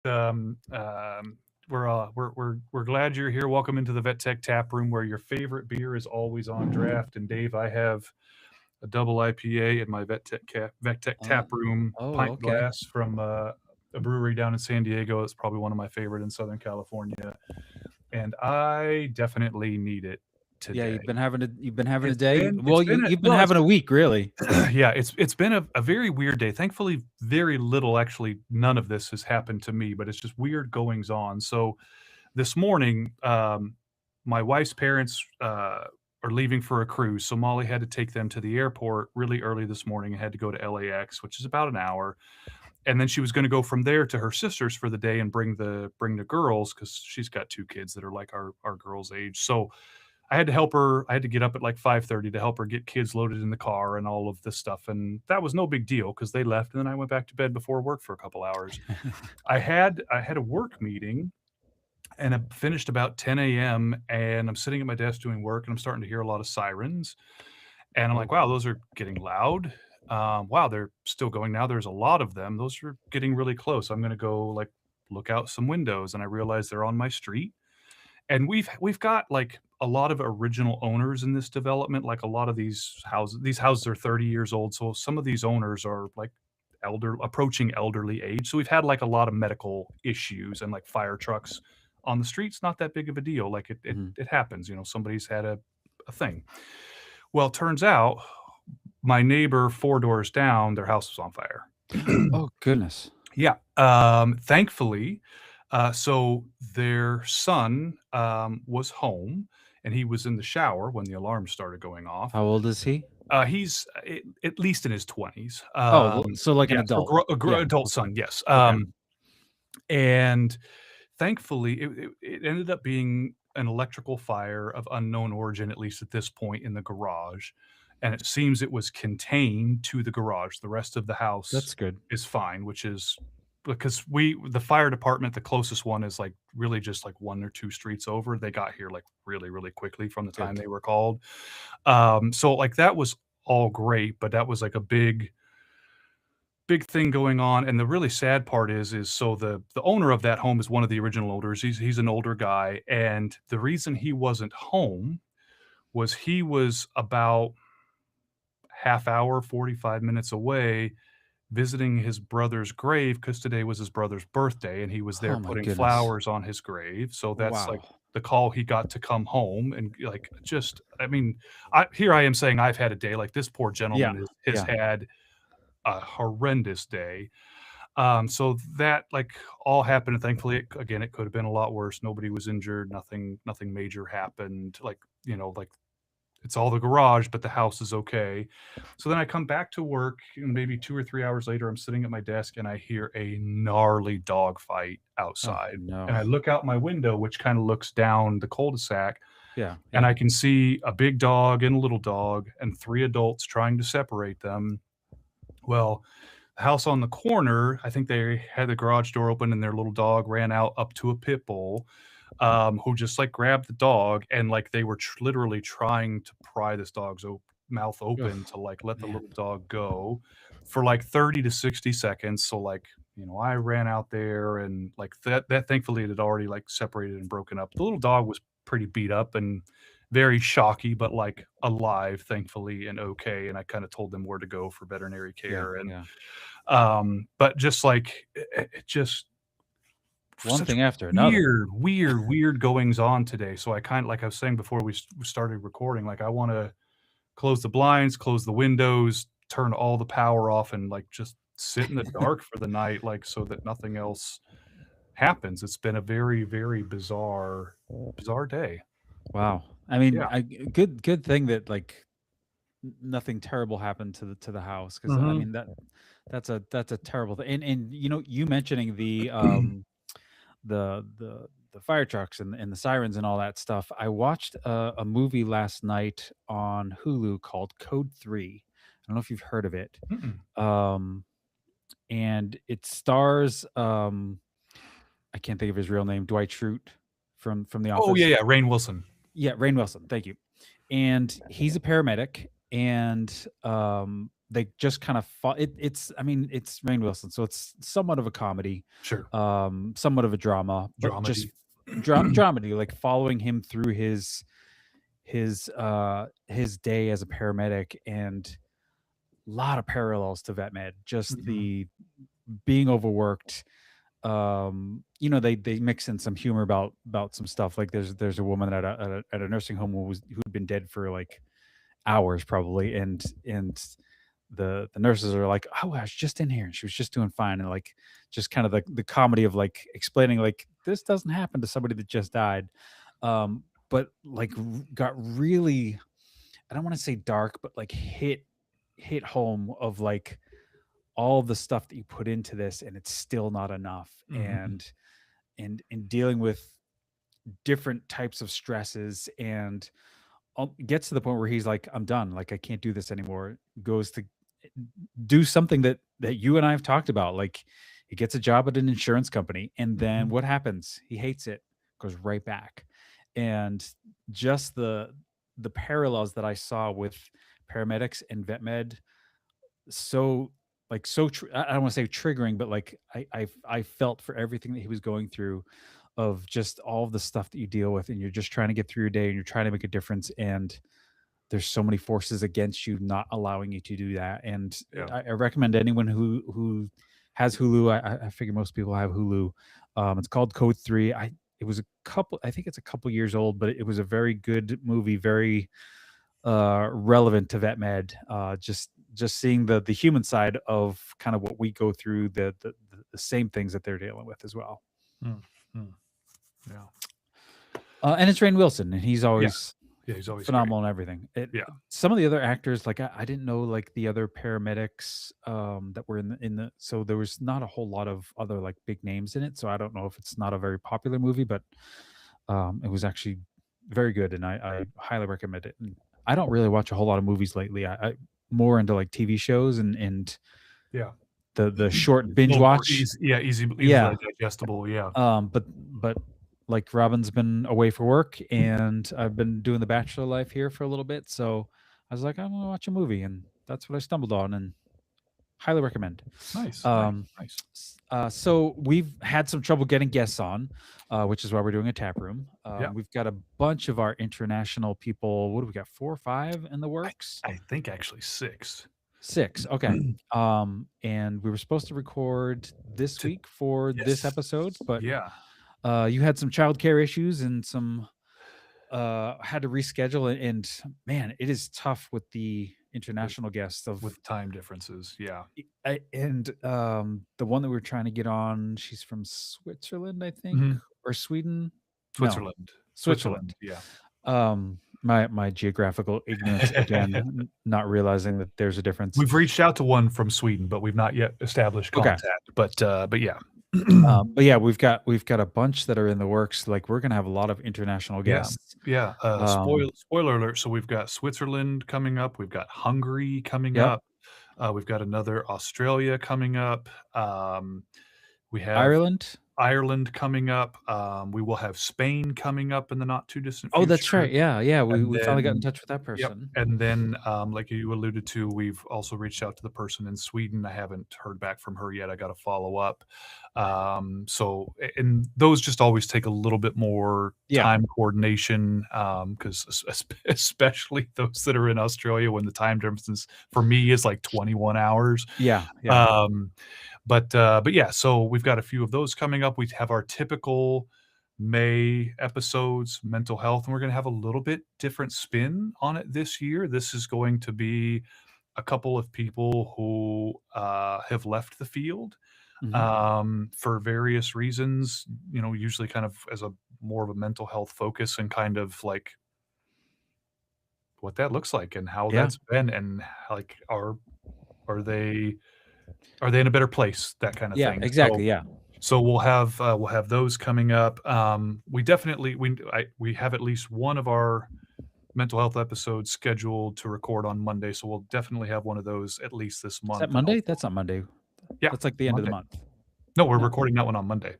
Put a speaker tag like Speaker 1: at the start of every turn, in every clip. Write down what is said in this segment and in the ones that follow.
Speaker 1: Um, um, we're glad you're here. Welcome into the Vet Tech Tap Room, where your favorite beer is always on draft. And Dave, I have a double IPA in my Vet Tech Tap
Speaker 2: Oh,
Speaker 1: Room
Speaker 2: oh,
Speaker 1: pint
Speaker 2: okay.
Speaker 1: glass from a brewery down in San Diego. It's probably one of my favorite in Southern California, and I definitely need it
Speaker 2: Yeah,
Speaker 1: today.
Speaker 2: you've been having a day.
Speaker 1: It's
Speaker 2: Well,
Speaker 1: been
Speaker 2: you've been
Speaker 1: well, it's
Speaker 2: having a week, really.
Speaker 1: yeah, it's been a very weird day. Thankfully, very little, actually, none of this has happened to me, but it's just weird goings on. So this morning, my wife's parents are leaving for a cruise, so Molly had to take them to the airport really early this morning and had to go to LAX, which is about an hour. And then she was going to go from there to her sister's for the day and bring the girls because she's got two kids that are like our girls' age. So I had to help her. I had to get up at like 5:30 to help her get kids loaded in the car and all of this stuff. And that was no big deal because they left, and then I went back to bed before work for a couple hours. I had a work meeting, and it finished about 10 a.m. And I'm sitting at my desk doing work, and I'm starting to hear a lot of sirens. And I'm like,
Speaker 2: Oh,
Speaker 1: wow, those are getting loud. Wow, they're still going now. There's a lot of them. Those are getting really close. I'm gonna go like look out some windows, and I realize they're on my street. And we've got like a lot of original owners in this development. Like a lot of these houses are 30 years old. So some of these owners are like approaching elderly age. So we've had like a lot of medical issues and like fire trucks on the streets. Not that big of a deal. Like it it,
Speaker 2: mhm.
Speaker 1: it happens. Somebody's had a thing. Well, it turns out my neighbor 4 doors down, their house was on fire.
Speaker 2: Oh goodness.
Speaker 1: Yeah. Thankfully, so their son was home, and he was in the shower when the alarm started going off.
Speaker 2: How old is he?
Speaker 1: He's at least in his 20s.
Speaker 2: Oh, so like an
Speaker 1: Yeah, so
Speaker 2: adult.
Speaker 1: a
Speaker 2: Yeah.
Speaker 1: adult
Speaker 2: Okay.
Speaker 1: son, yes.
Speaker 2: Okay.
Speaker 1: And thankfully, it ended up being an electrical fire of unknown origin, at least at this point, in the garage. And it seems it was contained to the garage. The rest of the house
Speaker 2: That's good.
Speaker 1: is fine, which is because the fire department, the closest one is like really just like one or two streets over. They got here like really, really quickly from the time
Speaker 2: Good.
Speaker 1: they were called. So like that was all great, but that was like a big thing going on. And the really sad part is so the owner of that home is one of the original owners. He's an older guy, and the reason he wasn't home was he was about half hour, 45 minutes away visiting his brother's grave because today was his brother's birthday, and he was there
Speaker 2: Oh my
Speaker 1: putting
Speaker 2: goodness.
Speaker 1: flowers on his grave. So that's like
Speaker 2: Wow.
Speaker 1: the call he got to come home. And like just I mean, here I am saying I've had a day like this poor
Speaker 2: Yeah.
Speaker 1: gentleman has
Speaker 2: Yeah.
Speaker 1: had a horrendous day. So that like all happened, and thankfully, again, it could have been a lot worse. Nobody was injured. Nothing major happened. Like it's all the garage, but the house is okay. So then I come back to work, and maybe 2 or 3 hours later, I'm sitting at my desk and I hear a gnarly dog fight
Speaker 2: Oh
Speaker 1: outside. And
Speaker 2: no.
Speaker 1: I look out my window, which kind of looks down the cul-de-sac,
Speaker 2: Yeah.
Speaker 1: and
Speaker 2: Yeah.
Speaker 1: I can see a big dog and a little dog and three adults trying to separate them. Well, the house on the corner, I think they had the garage door open and their little dog ran out up to a pit bull, who just like grabbed the dog, and like they were literally trying to pry this dog's mouth
Speaker 2: Ugh,
Speaker 1: open to like let the
Speaker 2: man.
Speaker 1: little dog go for like 30 to 60 seconds. So like, I ran out there, and like that thankfully it had already like separated and broken up. The little dog was pretty beat up and very shocky, but like alive, thankfully, and okay. And I kind of told them where to go for veterinary
Speaker 2: Yeah.
Speaker 1: care. And
Speaker 2: Yeah.
Speaker 1: but just like it just
Speaker 2: One
Speaker 1: such
Speaker 2: thing after another.
Speaker 1: weird goings on today. So I kind of, like I was saying before we started recording, like I want to close the blinds, close the windows, turn all the power off, and like just sit in the dark for the night, like so that nothing else happens. It's been a very, very bizarre day.
Speaker 2: Wow. I mean,
Speaker 1: Yeah.
Speaker 2: good thing that like nothing terrible happened to the house, because I
Speaker 1: Hmm.
Speaker 2: mean that's a terrible thing. And you mentioning the fire trucks and the sirens and all that stuff. I watched a movie last night on Hulu called Code 3. I don't know if you've heard of it. Um and it stars I can't think of his real name, Dwight Schrute from The
Speaker 1: Oh yeah,
Speaker 2: Office.
Speaker 1: yeah. Rain Wilson.
Speaker 2: Yeah, Rainn Wilson, thank you. And he's a paramedic, and they just kind of it's I mean, it's Rainn Wilson, so it's somewhat of a comedy,
Speaker 1: Sure.
Speaker 2: somewhat of a drama, but just
Speaker 1: Dramedy.
Speaker 2: dramedy, like following him through his day as a paramedic, and a lot of parallels to vet med, just
Speaker 1: Mhm.
Speaker 2: the being overworked. They mix in some humor about some stuff, like there's a woman at a nursing home who'd been dead for like hours probably, and the nurses are like, oh, I was just in here and she was just doing fine, and like just kind of the comedy of like explaining like this doesn't happen to somebody that just died. But like got really, I don't want to say dark, but like hit home of like all the stuff that you put into this and it's still not enough,
Speaker 1: Mhm.
Speaker 2: and dealing with different types of stresses, and gets to the point where he's like, I'm done, like I can't do this anymore, goes to do something that you and I have talked about, like he gets a job at an insurance company, and then
Speaker 1: Mhm.
Speaker 2: what happens? He hates it, goes right back. And just the parallels that I saw with paramedics and vet med, so like I don't want to say triggering, but like I felt for everything that he was going through, of just all of the stuff that you deal with, and you're just trying to get through your day and you're trying to make a difference, and there's so many forces against you not allowing you to do that. And
Speaker 1: Yeah.
Speaker 2: I recommend anyone who has Hulu. I figure most people have Hulu. It's called Code 3. I think it's a couple years old, but it was a very good movie, very relevant to vet med. Just seeing the human side of kind of what we go through, the same things that they're dealing with as well.
Speaker 1: Mm, mm. Yeah.
Speaker 2: And it's Rainn Wilson, and he's
Speaker 1: Yeah.
Speaker 2: always
Speaker 1: Yeah, he's always great.
Speaker 2: phenomenal and everything.
Speaker 1: Yeah.
Speaker 2: Some of the other actors, like I didn't know like the other paramedics that were so there was not a whole lot of other like big names in it. So I don't know if it's not a very popular movie, but it was actually very good, and I highly recommend it. And I don't really watch a whole lot of movies lately. I more into like TV shows and
Speaker 1: Yeah.
Speaker 2: the short
Speaker 1: A
Speaker 2: binge
Speaker 1: little more
Speaker 2: watch.
Speaker 1: easy, yeah, easily
Speaker 2: Yeah.
Speaker 1: digestible, yeah.
Speaker 2: But like Robin's been away for work, and I've been doing the bachelor life here for a little bit. So I was like, I'm gonna watch a movie, and that's what I stumbled on, and highly recommend.
Speaker 1: Nice, nice,
Speaker 2: Um,
Speaker 1: nice.
Speaker 2: so we've had some trouble getting guests on, which is why we're doing a tap room.
Speaker 1: Yeah.
Speaker 2: We've got a bunch of our international people. What do we got? 4 or 5 in the
Speaker 1: I
Speaker 2: works?
Speaker 1: I think actually 6.
Speaker 2: 6. Okay. And we were supposed to record this
Speaker 1: To
Speaker 2: week for this
Speaker 1: Yes.
Speaker 2: episode, but
Speaker 1: Yeah.
Speaker 2: you had some childcare issues and some had to reschedule it, and man, it is tough with the
Speaker 1: With
Speaker 2: international guests of
Speaker 1: with time differences, yeah.
Speaker 2: and the one that we are trying to get on, she's from Switzerland, I think,
Speaker 1: Mhm.
Speaker 2: or Sweden. No,
Speaker 1: Switzerland.
Speaker 2: Switzerland.
Speaker 1: Yeah.
Speaker 2: My geographical ignorance again, not realizing that there's a difference.
Speaker 1: We've reached out to one from Sweden, but we've not yet established
Speaker 2: Okay.
Speaker 1: contact, but yeah.
Speaker 2: But yeah, we've got a bunch that are in the works. Like we're gonna have a lot of international
Speaker 1: Yeah,
Speaker 2: guests.
Speaker 1: yeah, spoiler alert, so we've got Switzerland coming up, we've got Hungary coming
Speaker 2: Yep.
Speaker 1: up, we've got another Australia coming up, we have
Speaker 2: Ireland.
Speaker 1: Ireland coming up, we will have Spain coming up in the not too distant
Speaker 2: Oh, that's
Speaker 1: future,
Speaker 2: right. Yeah.
Speaker 1: and
Speaker 2: We finally got in
Speaker 1: then
Speaker 2: touch with that
Speaker 1: yep,
Speaker 2: person.
Speaker 1: and then, like you alluded to, we've also reached out to the person in Sweden. I haven't heard back from her yet. I gotta follow up. And those just always take a little bit more
Speaker 2: Yeah.
Speaker 1: time coordination, 'cause especially those that are in Australia when the time difference for me is like 21 hours.
Speaker 2: Yeah.
Speaker 1: But yeah, so we've got a few of those coming up. We have our typical May episodes, mental health, and we're gonna have a little bit different spin on it this year. This is going to be a couple of people who, have left the field,
Speaker 2: Mhm.
Speaker 1: for various reasons, usually kind of as a more of a mental health focus and kind of like what that looks like and how
Speaker 2: Yeah.
Speaker 1: that's been and like are they in a better place, that kind of
Speaker 2: Yeah,
Speaker 1: thing. So
Speaker 2: exactly, yeah.
Speaker 1: so we'll have those coming up. We definitely we have at least one of our mental health episodes scheduled to record on Monday, so we'll definitely have one of those at least this
Speaker 2: Is that
Speaker 1: month, and
Speaker 2: Monday?
Speaker 1: hopefully
Speaker 2: That's not Monday.
Speaker 1: yeah,
Speaker 2: That's like the end of the
Speaker 1: Monday.
Speaker 2: month.
Speaker 1: No, we're
Speaker 2: No,
Speaker 1: recording that one on Monday.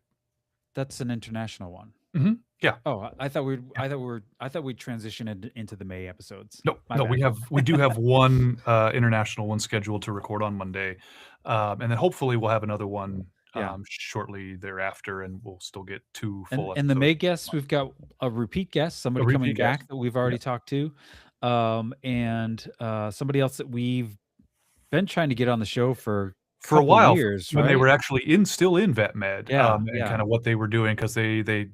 Speaker 2: that's an international one.
Speaker 1: Mhm. Yeah.
Speaker 2: Oh, I thought we'd transition into the May episodes.
Speaker 1: No,
Speaker 2: My
Speaker 1: no,
Speaker 2: bad.
Speaker 1: we do have one international one scheduled to record on Monday, and then hopefully we'll have another one
Speaker 2: Yeah.
Speaker 1: shortly thereafter, and we'll still get two
Speaker 2: And
Speaker 1: full
Speaker 2: and the
Speaker 1: episodes.
Speaker 2: May guests, we've got a repeat guest,
Speaker 1: A
Speaker 2: somebody coming
Speaker 1: repeat guest.
Speaker 2: back that we've
Speaker 1: Yeah.
Speaker 2: already talked to, and somebody else that we've been trying to get on the show for a
Speaker 1: For a
Speaker 2: couple
Speaker 1: while,
Speaker 2: years,
Speaker 1: when they
Speaker 2: right?
Speaker 1: were actually still in vet med,
Speaker 2: Yeah,
Speaker 1: and
Speaker 2: yeah,
Speaker 1: kind of what they were doing, because they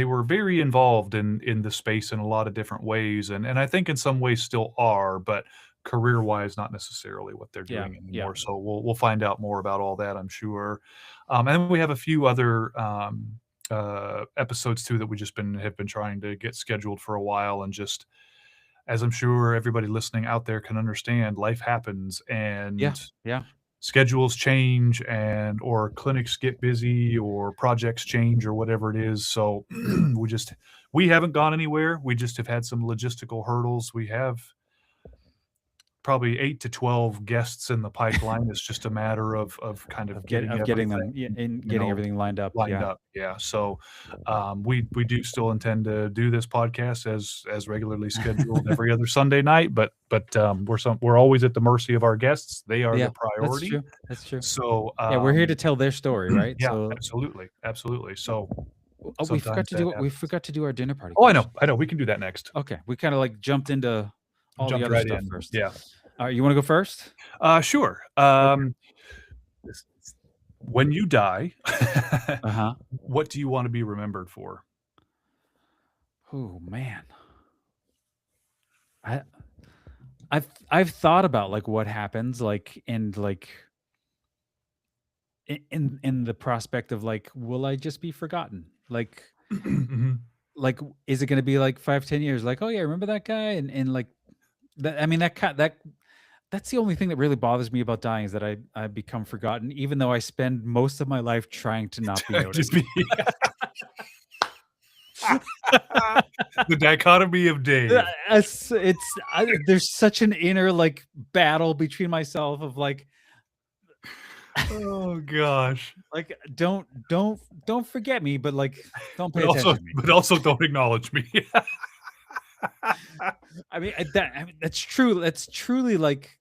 Speaker 1: were very involved in the space in a lot of different ways, and I think in some ways still are, but career-wise, not necessarily what they're
Speaker 2: yeah,
Speaker 1: doing
Speaker 2: yeah.
Speaker 1: anymore. So we'll find out more about all that, I'm sure. And we have a few other episodes too that have been trying to get scheduled for a while, and just as I'm sure everybody listening out there can understand, life happens
Speaker 2: Yeah,
Speaker 1: and
Speaker 2: yeah.
Speaker 1: schedules change, and or clinics get busy or projects change or whatever it is. So we haven't gone anywhere. We just have had some logistical hurdles. We have probably 8 to 12 guests in the pipeline. It's just a matter of kind of getting
Speaker 2: Getting them,
Speaker 1: everything,
Speaker 2: yeah, and
Speaker 1: you
Speaker 2: getting
Speaker 1: know,
Speaker 2: everything lined up.
Speaker 1: lined
Speaker 2: Yeah.
Speaker 1: up. Yeah. So we do still intend to do this podcast as regularly scheduled every other Sunday night, but we're always at the mercy of our guests. They are
Speaker 2: Yeah,
Speaker 1: the
Speaker 2: that's
Speaker 1: priority.
Speaker 2: true. That's true.
Speaker 1: So
Speaker 2: Yeah, we're here to tell their story, right?
Speaker 1: yeah,
Speaker 2: So,
Speaker 1: absolutely, absolutely. So
Speaker 2: oh,
Speaker 1: sometimes that
Speaker 2: we
Speaker 1: happens.
Speaker 2: forgot to do our dinner party
Speaker 1: Oh,
Speaker 2: question.
Speaker 1: I know. We can do that next.
Speaker 2: Okay, we kind of like jumped into all the
Speaker 1: Jumped
Speaker 2: other
Speaker 1: right
Speaker 2: stuff
Speaker 1: in.
Speaker 2: first.
Speaker 1: Yeah.
Speaker 2: All right, you want to go first?
Speaker 1: Sure.
Speaker 2: Okay.
Speaker 1: This- when you die,
Speaker 2: Uh-huh.
Speaker 1: what do you want to be remembered for?
Speaker 2: Oh man. I I've thought about like what happens like and like in the prospect of like will I just be forgotten?
Speaker 1: Mhm.
Speaker 2: Like is it going to be like 5, 10 years like, oh yeah, remember that guy? And like that, I mean that's the only thing that really bothers me about dying is that I become forgotten even though I spend most of my life trying to not be
Speaker 1: Just
Speaker 2: noticed.
Speaker 1: be the dichotomy of Dave.
Speaker 2: There's such an inner like battle between myself of
Speaker 1: Oh gosh.
Speaker 2: like don't forget me, but like don't pay
Speaker 1: But also
Speaker 2: attention to me.
Speaker 1: but also don't acknowledge me.
Speaker 2: I mean that's true. That's truly like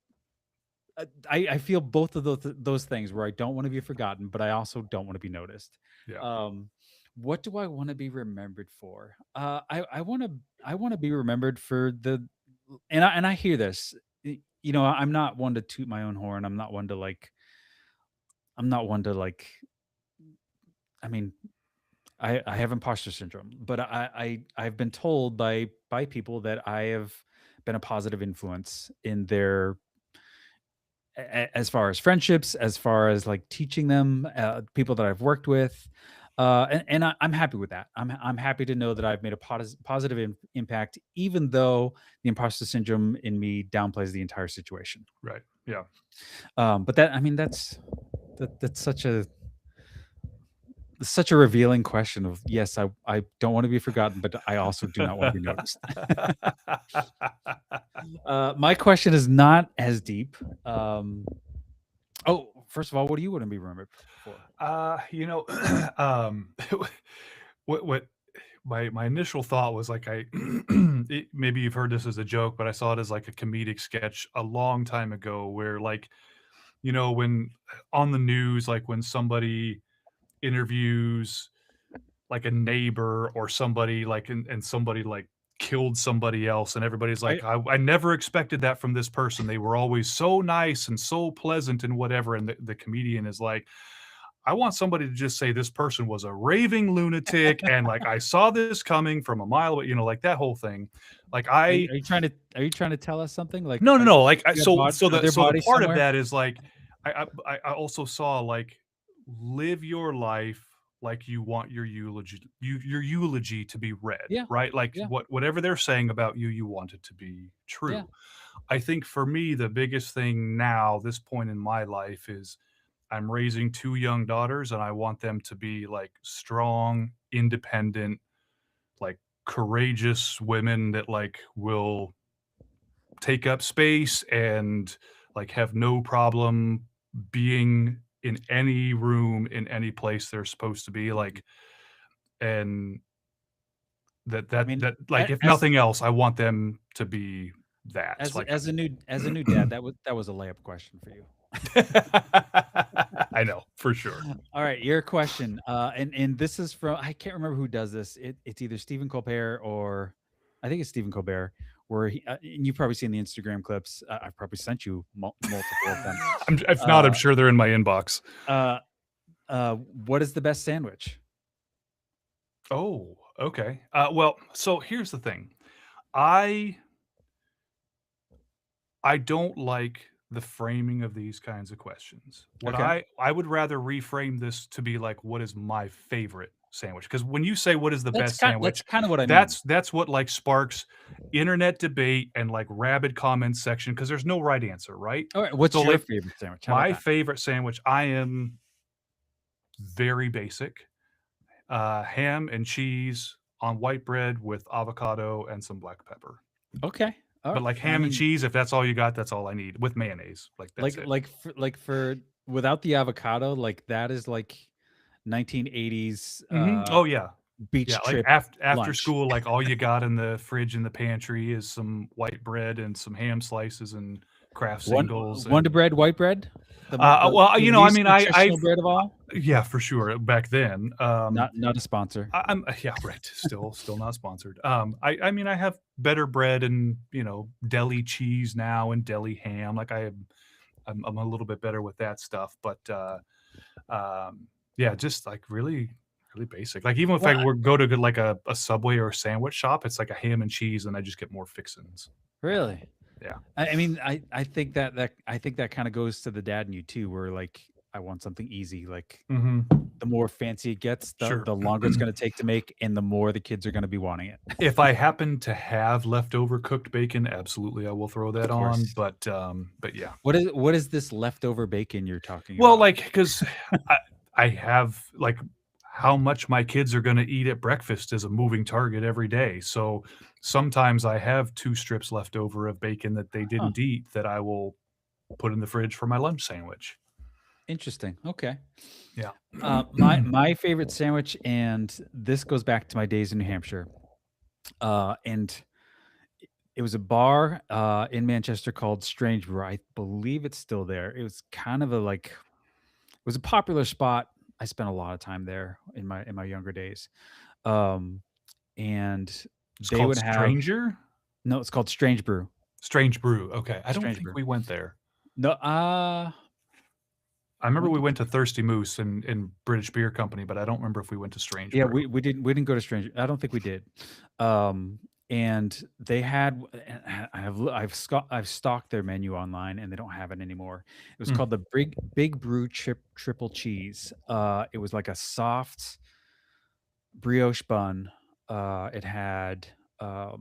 Speaker 2: I feel both of those things where I don't want to be forgotten, but I also don't want to be noticed.
Speaker 1: Yeah.
Speaker 2: Um, what do I want to be remembered for? I want to be remembered for and I hear this. You know, I'm not one to toot my own horn. I'm not one to like. I mean, I have imposter syndrome, but I've been told by people that I have been a positive influence in their as far as friendships, as far as like teaching them, people that I've worked with, and I'm happy with that. I'm happy to know that I've made a positive impact, even though the imposter syndrome in me downplays the entire situation.
Speaker 1: Right. Yeah.
Speaker 2: But that I mean that's such a revealing question of yes, I don't want to be forgotten, but I also do not want to be noticed. My question is not as deep. Oh, first of all, what do you want to be remembered for?
Speaker 1: You know, what my initial thought was like maybe you've heard this as a joke, but I saw it as like a comedic sketch a long time ago where like, when on the news, like when somebody interviews like a neighbor or somebody like and somebody like killed somebody else, and everybody's
Speaker 2: I
Speaker 1: like, I never expected that from this person. They were always so nice and so pleasant and whatever. And the comedian is like, I want somebody to just say this person was a raving lunatic and like I saw this coming from a mile away, like that whole thing. Like
Speaker 2: are you trying to tell us something? Like
Speaker 1: no, no, no. Like
Speaker 2: you have other
Speaker 1: so the
Speaker 2: bodies
Speaker 1: part of
Speaker 2: somewhere?
Speaker 1: that is like I also saw like live your life like you want your eulogy to be read,
Speaker 2: Yeah,
Speaker 1: right? Like
Speaker 2: yeah,
Speaker 1: whatever they're saying about you, you want it to be
Speaker 2: yeah,
Speaker 1: true. I think for me, the biggest thing now, this point in my life, is I'm raising two young daughters, and I want them to be like strong, independent, like courageous women that like will take up space and like have no problem being in any room in any place they're supposed to be.
Speaker 2: mhm,
Speaker 1: Like and
Speaker 2: I mean,
Speaker 1: like if
Speaker 2: as
Speaker 1: nothing else, I want them to be that.
Speaker 2: as
Speaker 1: Like
Speaker 2: as a new dad, that was a layup question for you.
Speaker 1: I know for sure.
Speaker 2: All right, your question, and this is from I can't remember who does this. It's either Stephen Colbert or I think it's Stephen Colbert, where and you've probably seen the Instagram clips. I've probably sent you multiple of them.
Speaker 1: If not, I'm sure they're in my inbox.
Speaker 2: What is the best sandwich?
Speaker 1: Oh, okay. Well, so here's the thing. I don't like the framing of these kinds of questions. What
Speaker 2: Okay,
Speaker 1: I would rather reframe this to be like, what is my favorite sandwich? Because when you say what is the best
Speaker 2: that's
Speaker 1: sandwich,
Speaker 2: kind of what I mean.
Speaker 1: that's what like sparks internet debate and like rabid comment section because there's no right answer, right?
Speaker 2: All right, what's
Speaker 1: So
Speaker 2: your
Speaker 1: like
Speaker 2: favorite sandwich? How about
Speaker 1: my
Speaker 2: that?
Speaker 1: favorite sandwich, I am very basic. Ham and cheese on white bread with avocado and some black pepper.
Speaker 2: Okay, all
Speaker 1: But
Speaker 2: right.
Speaker 1: like
Speaker 2: I
Speaker 1: ham and
Speaker 2: mean,
Speaker 1: cheese, if that's all you got, that's all I need with mayonnaise. Like that's it.
Speaker 2: for without the avocado, like that is like 1980s
Speaker 1: Oh yeah, yeah.
Speaker 2: beach
Speaker 1: Like
Speaker 2: trip
Speaker 1: after
Speaker 2: lunch.
Speaker 1: school, like all you got in the fridge in the pantry is some white bread and some ham slices and Kraft singles
Speaker 2: Wonder
Speaker 1: and
Speaker 2: Bread, white bread,
Speaker 1: well,
Speaker 2: the
Speaker 1: you know, I
Speaker 2: least
Speaker 1: mean,
Speaker 2: nutritional
Speaker 1: I've
Speaker 2: bread of all.
Speaker 1: yeah, for sure back then.
Speaker 2: Not a sponsor.
Speaker 1: I'm yeah, right. Still not sponsored. I mean, I have better bread and you know deli cheese now and deli ham. Like I'm a little bit better with that stuff, but yeah, just like really basic. Like even if I
Speaker 2: Well,
Speaker 1: were go to like a Subway or a sandwich shop, it's like a ham and cheese, and I just get more fixins.
Speaker 2: really.
Speaker 1: Yeah.
Speaker 2: I mean, I think that kind of goes to the dad in you too, where like I want something easy. Like
Speaker 1: Hmm.
Speaker 2: the more fancy it gets,
Speaker 1: Sure.
Speaker 2: the longer it's going to take to make, and the more the kids are going to be wanting it.
Speaker 1: If I happen to have leftover cooked bacon, absolutely I will throw
Speaker 2: Of
Speaker 1: that on.
Speaker 2: course.
Speaker 1: But yeah.
Speaker 2: What is this leftover bacon you're talking
Speaker 1: Well,
Speaker 2: about?
Speaker 1: like because I have like how much my kids are going to eat at breakfast is a moving target every day. So sometimes I have 2 strips left over of bacon that they
Speaker 2: Huh.
Speaker 1: didn't eat that I will put in the fridge for my lunch sandwich.
Speaker 2: Interesting. Okay.
Speaker 1: Yeah.
Speaker 2: My favorite sandwich, and this goes back to my days in New Hampshire. And it was a bar in Manchester called Strange Brew. I believe it's still there. It was kind of a like it was a popular spot. I spent a lot of time there in my younger days. Um, and
Speaker 1: It's
Speaker 2: they
Speaker 1: called
Speaker 2: would have
Speaker 1: Stranger?
Speaker 2: no, it's called Strange Brew.
Speaker 1: Strange Brew. Okay. I don't
Speaker 2: Strange
Speaker 1: think
Speaker 2: Brew.
Speaker 1: we went there.
Speaker 2: No,
Speaker 1: I remember
Speaker 2: when
Speaker 1: we
Speaker 2: did
Speaker 1: went to Thirsty Moose in British Beer Company, but I don't remember if we went to Strange
Speaker 2: yeah,
Speaker 1: Brew.
Speaker 2: we didn't go to Strange. I don't think we did. And they had I've stalked their menu online and they don't have it anymore. It was
Speaker 1: Mm,
Speaker 2: called the Big Brew Triple Cheese. It was like a soft brioche bun. It had I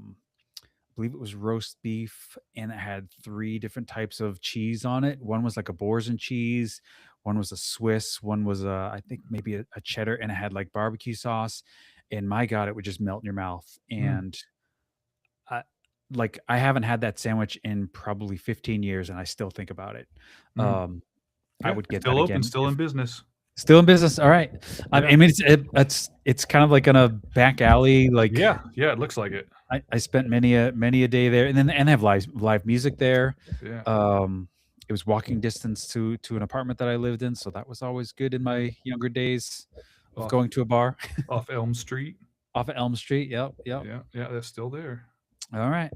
Speaker 2: believe it was roast beef and it had 3 different types of cheese on it. One was like a Boursin cheese, one was a Swiss, one was a I think maybe a cheddar, and it had like barbecue sauce. And my God, it would just melt in your mouth.
Speaker 1: mm,
Speaker 2: And I I haven't had that sandwich in probably 15 years and I still think about it.
Speaker 1: mm.
Speaker 2: Um, I
Speaker 1: Yeah,
Speaker 2: would get that
Speaker 1: still open,
Speaker 2: again
Speaker 1: still in
Speaker 2: if
Speaker 1: business.
Speaker 2: still in business. All right.
Speaker 1: Yeah.
Speaker 2: I mean, it's kind of like in a back alley. Like
Speaker 1: Yeah, it looks like it.
Speaker 2: I spent many a day there, and then and they have live music there.
Speaker 1: Yeah.
Speaker 2: It was walking distance to an apartment that I lived in, so that was always good in
Speaker 1: Mm.
Speaker 2: my younger days of
Speaker 1: Off
Speaker 2: going to a bar
Speaker 1: off Elm Street.
Speaker 2: off of Elm Street. Yep, yep.
Speaker 1: Yeah, that's still there.
Speaker 2: All right.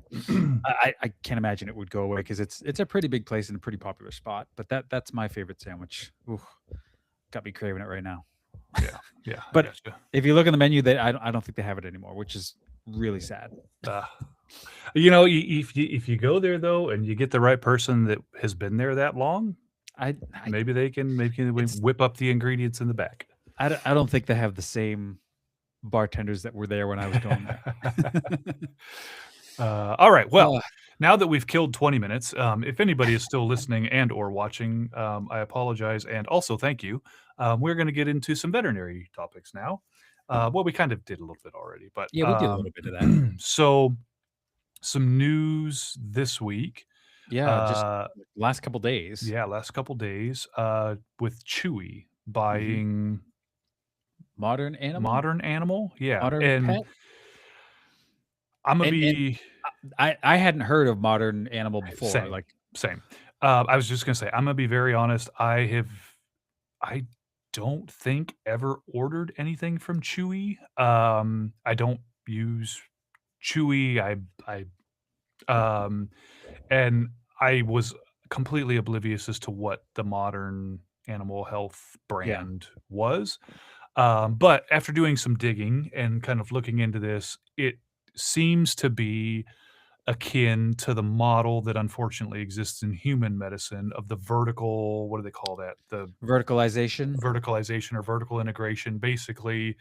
Speaker 2: I can't imagine it would go away because it's a pretty big place and a pretty popular spot. But that's my favorite sandwich. Ooh, got me craving it right now.
Speaker 1: Yeah, I
Speaker 2: But
Speaker 1: gotcha.
Speaker 2: if you look on the menu, I don't think they have it anymore, which is really sad.
Speaker 1: Uh, you know, if you go there though, and you get the right person that has been there that long,
Speaker 2: I
Speaker 1: maybe they can
Speaker 2: it's
Speaker 1: whip up the ingredients in the back.
Speaker 2: I don't think they have the same bartenders that were there when I was going there.
Speaker 1: All right. Well,
Speaker 2: Uh,
Speaker 1: now that we've killed 20 minutes, if anybody is still listening and or watching, I apologize and also thank you. We're going to get into some veterinary topics now. Well, we kind of did a little bit already, but
Speaker 2: yeah, we did a little bit of that.
Speaker 1: so some news this week.
Speaker 2: Yeah, just
Speaker 1: Uh,
Speaker 2: last couple days.
Speaker 1: yeah, last couple days with Chewy
Speaker 2: Mhm.
Speaker 1: buying
Speaker 2: Modern Animal?
Speaker 1: Modern Animal, yeah,
Speaker 2: Modern
Speaker 1: and
Speaker 2: Pet?
Speaker 1: Imma
Speaker 2: And
Speaker 1: be
Speaker 2: I hadn't heard of Modern Animal before,
Speaker 1: same,
Speaker 2: like
Speaker 1: same. I was just gonna say, Imma be very honest, I don't think ever ordered anything from Chewy. I don't use Chewy. I um, and I was completely oblivious as to what the Modern Animal Health
Speaker 2: yeah,
Speaker 1: brand was. But after doing some digging and kind of looking into this, it seems to be akin to the model that unfortunately exists in human medicine of the vertical, what do they call that? The
Speaker 2: verticalization.
Speaker 1: verticalization or vertical integration. Basically,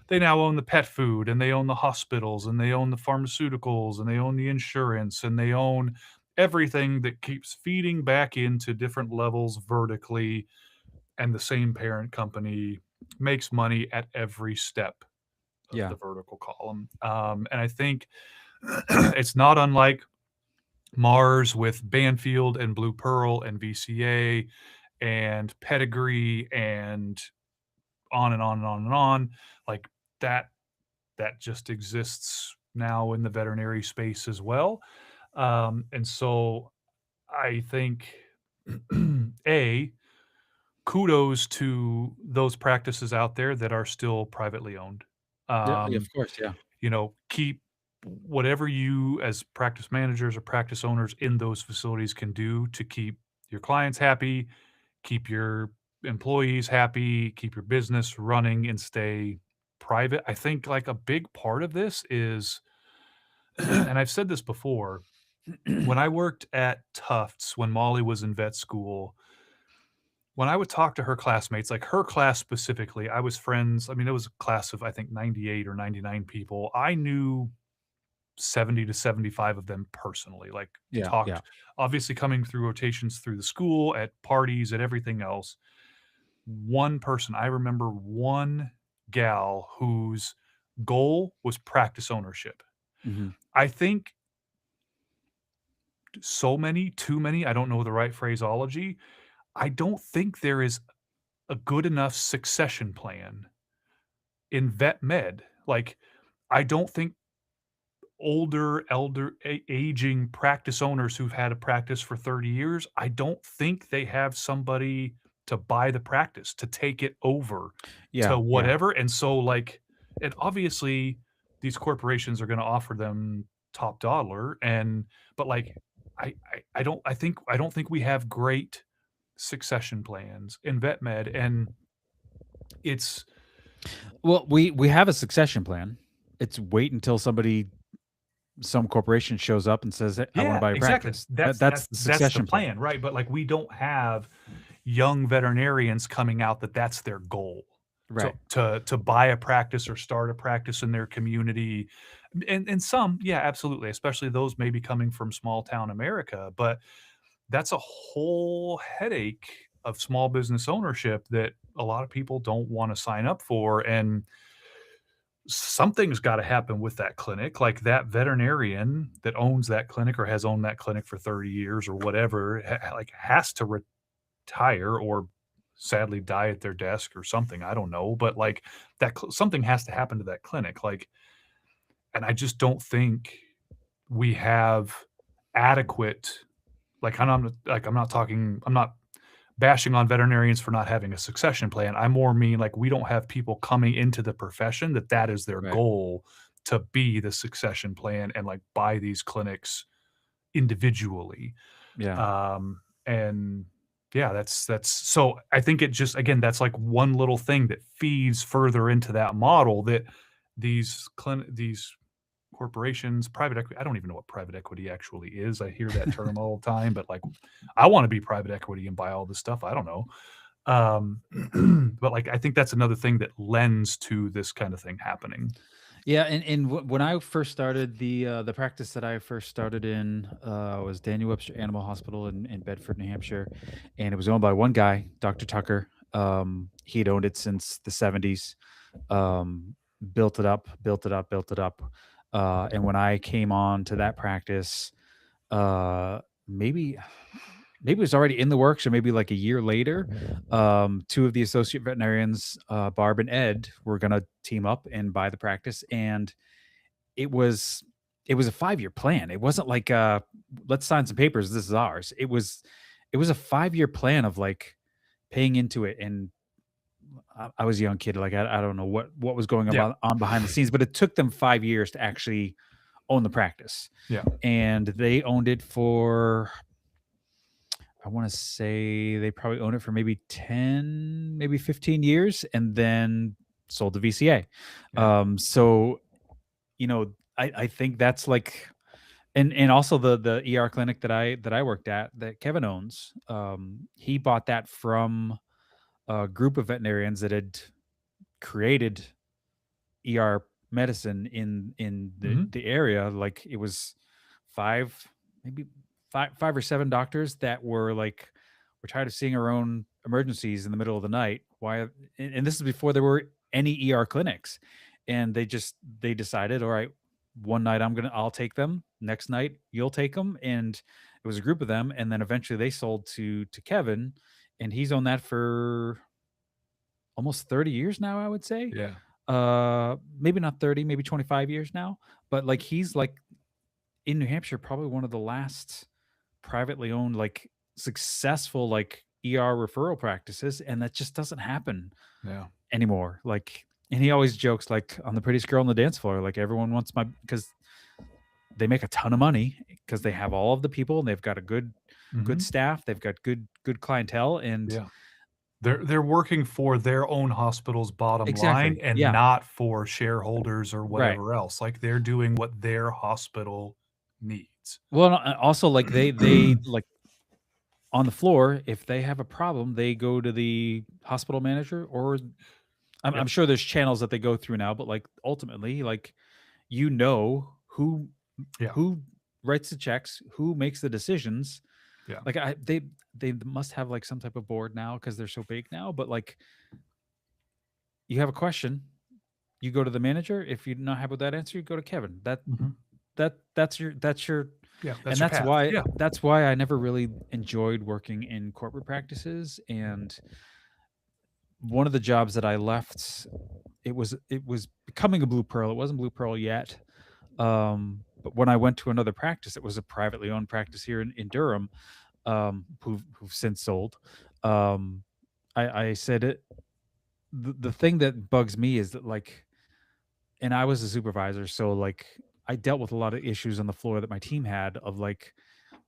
Speaker 1: they now own the pet food and they own the hospitals and they own the pharmaceuticals and they own the insurance and they own everything that keeps feeding back into different levels vertically, and the same parent company makes money at every step of
Speaker 2: Yeah,
Speaker 1: the vertical column. And I think it's not unlike Mars with Banfield and Blue Pearl and VCA and Pedigree and on and on and on and on. Like that that just exists now in the veterinary space as well. And so I think a kudos to those practices out there that are still privately owned.
Speaker 2: yeah, yeah, of
Speaker 1: Um,
Speaker 2: course, yeah,
Speaker 1: keep whatever you as practice managers or practice owners in those facilities can do to keep your clients happy, keep your employees happy, keep your business running and stay private. I think like a big part of this is, and I've said this before, when I worked at Tufts, when Molly was in vet school, when I would talk to her classmates, like her class specifically, I was friends. I mean, it was a class of, I think, 98 or 99 people. I knew 70 to 75 of them personally, like
Speaker 2: yeah, yeah.
Speaker 1: talked, obviously coming through rotations through the school, at parties, at everything else. One person, I remember one gal whose goal was practice ownership.
Speaker 2: Mhm.
Speaker 1: I think too many, I don't know the right phraseology. I don't think there is a good enough succession plan in vet med. Like, I don't think aging practice owners who've had a practice for 30 years, I don't think they have somebody to buy the practice, to take it over, to
Speaker 2: Yeah, yeah.
Speaker 1: whatever, and so, like, and obviously, these corporations are gonna offer them top dollar, and but, like, I don't think we have great succession plans in vet med, and it's
Speaker 2: Well, we have a succession plan. It's wait until some corporation shows up and says, "Hey, I wanna
Speaker 1: yeah,
Speaker 2: buy a
Speaker 1: exactly.
Speaker 2: practice."
Speaker 1: That's
Speaker 2: That's the
Speaker 1: that's the
Speaker 2: succession plan.
Speaker 1: plan, right? But, like, we don't have young veterinarians coming out that that's their goal
Speaker 2: Right.
Speaker 1: to buy a practice or start a practice in their community. And some, yeah, absolutely, especially those maybe coming from small town America, but that's a whole headache of small business ownership that a lot of people don't wanna sign up for, and something's gotta happen with that clinic, like, that veterinarian that owns that clinic or has owned that clinic for 30 years or whatever, has to retire or sadly die at their desk or something, I don't know, but, like, something has to happen to that clinic, like, and I just don't think we have adequate, like, I'm not bashing on veterinarians for not having a succession plan. I more mean, like, we don't have people coming into the profession that is their
Speaker 2: Right.
Speaker 1: goal, to be the succession plan and, like, buy these clinics individually.
Speaker 2: Yeah.
Speaker 1: And yeah, that's so I think it just, again, that's like one little thing that feeds further into that model that these corporations, private equity, I don't even know what private equity actually is. I hear that term all the time, but, like, I wanna be private equity and buy all this stuff, I don't know. But, like, I think that's another thing that lends to this kind of thing happening.
Speaker 2: Yeah, and when I first started the practice that I first started in was Daniel Webster Animal Hospital in Bedford, New Hampshire, and it was owned by one guy, Dr. Tucker. He had owned it since the '70s. Built it up, built it up, built it up. And when I came on to that practice, maybe maybe it was already in the works, or maybe like a year later, two of the associate veterinarians, Barb and Ed, were gonna team up and buy the practice, and it was it was a 5-year plan. It wasn't like, let's sign some papers, this is ours. It was a 5-year plan of like paying into it, and I was a young kid, like I don't know what was going
Speaker 1: Yeah.
Speaker 2: on behind the scenes, but it took them 5 years to actually own the practice,
Speaker 1: Yeah.
Speaker 2: and they owned it for, I want to say they probably owned it for maybe 10, maybe 15 years, and then sold to VCA.
Speaker 1: Yeah.
Speaker 2: So I think that's like, and also the ER clinic that I worked at, that Kevin owns, he bought that from a group of veterinarians that had created ER medicine in
Speaker 1: Mhm.
Speaker 2: the area. Like, it was five, maybe five or seven doctors that were like, we're tired of seeing our own emergencies in the middle of the night. Why? And this is before there were any ER clinics, and they decided, all right, one night I'll take them. Next night you'll take them, and it was a group of them. And then eventually they sold to Kevin, and he's owned that for almost 30 years now, I would say.
Speaker 1: Yeah.
Speaker 2: Maybe not 30, maybe 25 years now, but like he's like in New Hampshire, probably one of the last privately owned, like successful, like ER referral practices, and that just doesn't happen
Speaker 1: Yeah.
Speaker 2: anymore. Like, and he always jokes like, I'm the prettiest girl on the dance floor. Like, everyone wants my, because they make a ton of money, because they have all of the people, and they've got a good
Speaker 1: Mhm.
Speaker 2: staff, they've got good clientele, and
Speaker 1: Yeah. They're working for their own hospital's bottom line
Speaker 2: exactly,
Speaker 1: and
Speaker 2: yeah,
Speaker 1: not for shareholders or
Speaker 2: right.
Speaker 1: whatever else. Like, they're doing what their hospital needs.
Speaker 2: Well, also like they like, on the floor, if they have a problem, they go to the hospital manager, or I'm
Speaker 1: Yep.
Speaker 2: sure there's channels that they go through now, but like ultimately, like, who
Speaker 1: Yeah.
Speaker 2: who writes the checks, who makes the decisions.
Speaker 1: Yeah.
Speaker 2: Like, they must have like some type of board now, because they're so big now. But like, you have a question, you go to the manager. If you're not happy with that answer, you go to Kevin.
Speaker 1: Mhm.
Speaker 2: That's your
Speaker 1: Yeah,
Speaker 2: and
Speaker 1: that's your path. Yeah.
Speaker 2: that's why I never really enjoyed working in corporate practices. And one of the jobs that I left, it was becoming a Blue Pearl. It wasn't Blue Pearl yet. But when I went to another practice, it was a privately owned practice here in Durham, who've since sold. Um, I said it. The thing that bugs me is that, like, and I was a supervisor, so like I dealt with a lot of issues on the floor that my team had, of like,